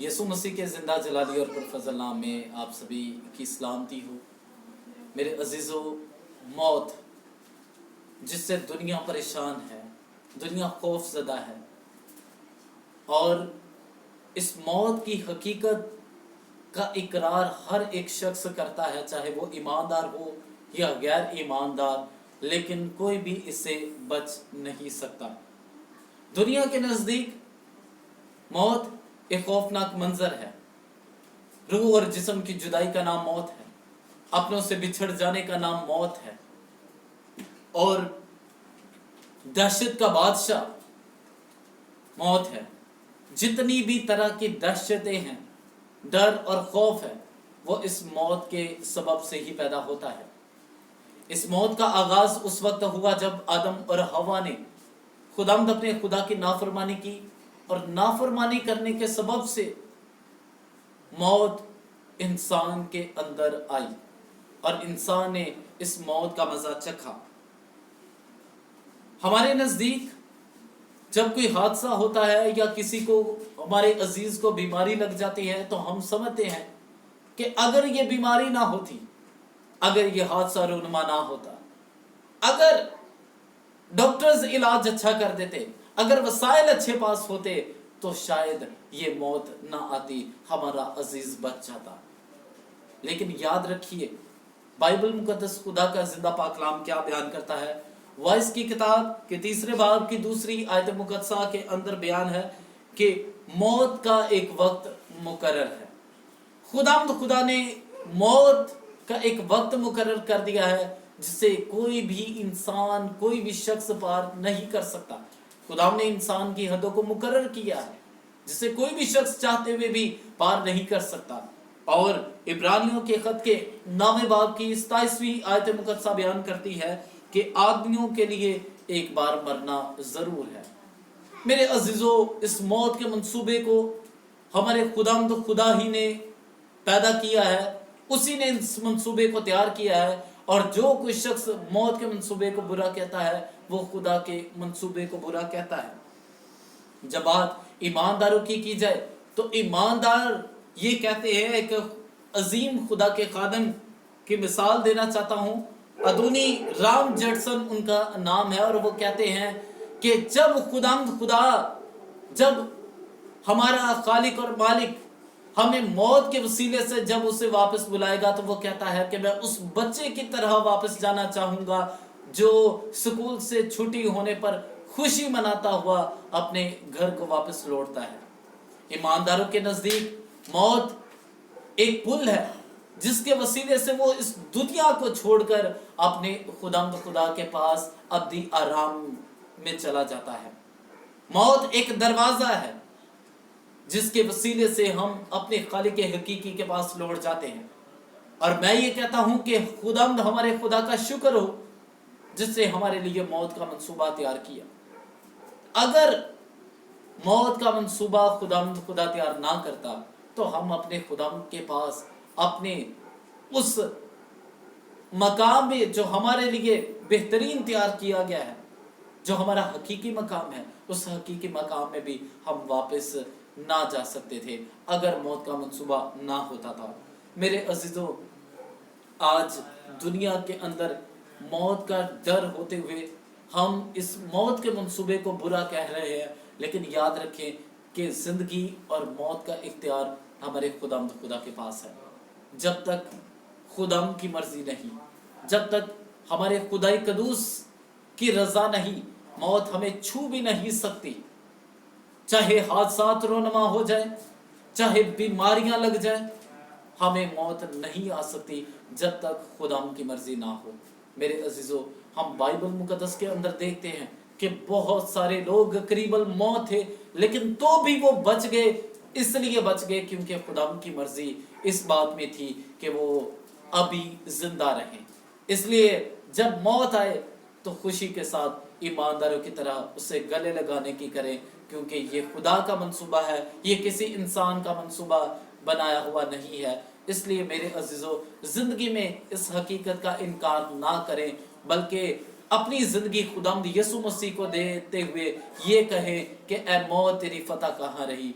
यीशु मसीह के ज़िंदा जलाली और पुरफज़ल नाम में आप सभी की सलामती हो। मेरे अजीज़ों, मौत जिससे दुनिया परेशान है, दुनिया खौफज़दा है, और इस मौत की हकीकत का इकरार हर एक शख्स करता है, चाहे वो ईमानदार हो या गैर ईमानदार, लेकिन कोई भी इससे बच नहीं सकता। दुनिया के नज़दीक मौत एक खौफनाक मंजर है। रूह और जिस्म की जुदाई का नाम मौत है, अपनों से बिछड़ जाने का नाम मौत है, और दहशत का बादशाह मौत है। जितनी भी तरह की दहशतें हैं, डर और खौफ है, वो इस मौत के सबब से ही पैदा होता है। इस मौत का आगाज उस वक्त हुआ जब आदम और हवा ने खुदावंद अपने खुदा की नाफरमानी की, और नाफरमानी करने के सबब से मौत इंसान के अंदर आई और इंसान ने इस मौत का मजा चखा। हमारे नजदीक जब कोई हादसा होता है या किसी को, हमारे अजीज को बीमारी लग जाती है, तो हम समझते हैं कि अगर ये बीमारी ना होती, अगर ये हादसा रुनमा ना होता, अगर डॉक्टर्स इलाज अच्छा कर देते, अगर वसाइल अच्छे पास होते, तो शायद ये मौत ना आती, हमारा अजीज बच जाता। लेकिन याद रखिए, बाइबल मुकद्दस खुदा का जिंदा पाक कलाम क्या बयान करता है। वाइस की किताब के 3 बाब की 2 आयत मुकद्दसा के अंदर बयान है कि मौत का एक वक्त मुकर्रर है। खुदा ने मौत का एक वक्त मुकर्रर कर दिया है जिसे कोई भी इंसान, कोई भी शख्स पार नहीं कर सकता। खुदा ने इंसान की हदों को मुकर्रर किया है जिसे कोई भी शख्स चाहते हुए भी पार नहीं कर सकता। और इब्रानियों के खत के 9वें बाब की 27वीं आयत मुकद्दसा बयान करती है कि आदमियों के लिए एक बार मरना जरूर है। मेरे अजीजों, इस मौत के मंसूबे को हमारे खुदा ही ने पैदा किया है, उसी ने इस मंसूबे को तैयार किया है। और जो कोई शख्स मौत के मंसूबे को बुरा कहता है, वो खुदा के मंसूबे को बुरा कहता है। जब बात ईमानदारों की जाए तो ईमानदार ये कहते हैं, एक अजीम खुदा के खादम की मिसाल देना चाहता हूं। अदोनी राम जडसन उनका नाम है, और वो कहते हैं कि जब हमारा खालिक और मालिक हमें मौत के वसीले से जब उसे वापस बुलाएगा, तो वो कहता है कि मैं उस बच्चे की तरह वापस जाना चाहूंगा जो स्कूल से छुट्टी होने पर खुशी मनाता हुआ अपने घर को वापस लौटता है। ईमानदारों के नजदीक मौत एक पुल है जिसके वसीले से वो इस दुनिया को छोड़कर अपने खुदा के पास अब्दी आराम में चला जाता है। मौत एक दरवाजा है जिसके वसीले से हम अपने खालिक हकीकी के पास लौट जाते हैं। और मैं ये कहता हूं कि हमारे खुदा का शुक्र हो जिससे हमारे लिए मौत का मंसूबा तैयार किया। अगर मौत का मंसूबा खुदा तैयार ना करता, तो हम अपने खुदा के पास, अपने उस मकाम में जो हमारे लिए बेहतरीन तैयार किया गया है, जो हमारा हकीकी मकाम है, उस हकीकी मकाम में भी हम वापस ना जा सकते थे अगर मौत का मंसूबा ना होता था। मेरे अजीजों, आज दुनिया के अंदर मौत का डर होते हुए हम इस मौत के मंसूबे को बुरा कह रहे हैं, लेकिन याद रखें कि जिंदगी और मौत का इख्तियार हमारे खुदा के पास है। जब तक खुदा की मर्जी नहीं, जब तक हमारे खुदाई कदूस की रजा नहीं, मौत हमें छू भी नहीं सकती। चाहे हादसात रोनमा हो जाए, चाहे बीमारियां लग जाए, हमें मौत नहीं आ सकती जब तक खुदा की मर्जी ना हो। मेरे अजीजों, हम बाइबल मुकद्दस के अंदर देखते हैं कि बहुत सारे लोग करीबल मौत थे, लेकिन तो भी वो बच गए। इसलिए बच गए क्योंकि खुदा की मर्जी इस बात में थी कि वो अभी जिंदा रहे। इसलिए जब मौत आए तो खुशी के साथ ईमानदारों की तरह उसे गले लगाने की करें, क्योंकि ये खुदा का मंसूबा है, ये किसी इंसान का मंसूबा बनाया हुआ नहीं है। इसलिए मेरे अजीजों, जिंदगी में इस हकीकत का इनकार ना करें, बल्कि अपनी जिंदगी खुदावंद यीशु मसीह को देते हुए ये कहें कि ऐ मौत तेरी फतह कहाँ रही।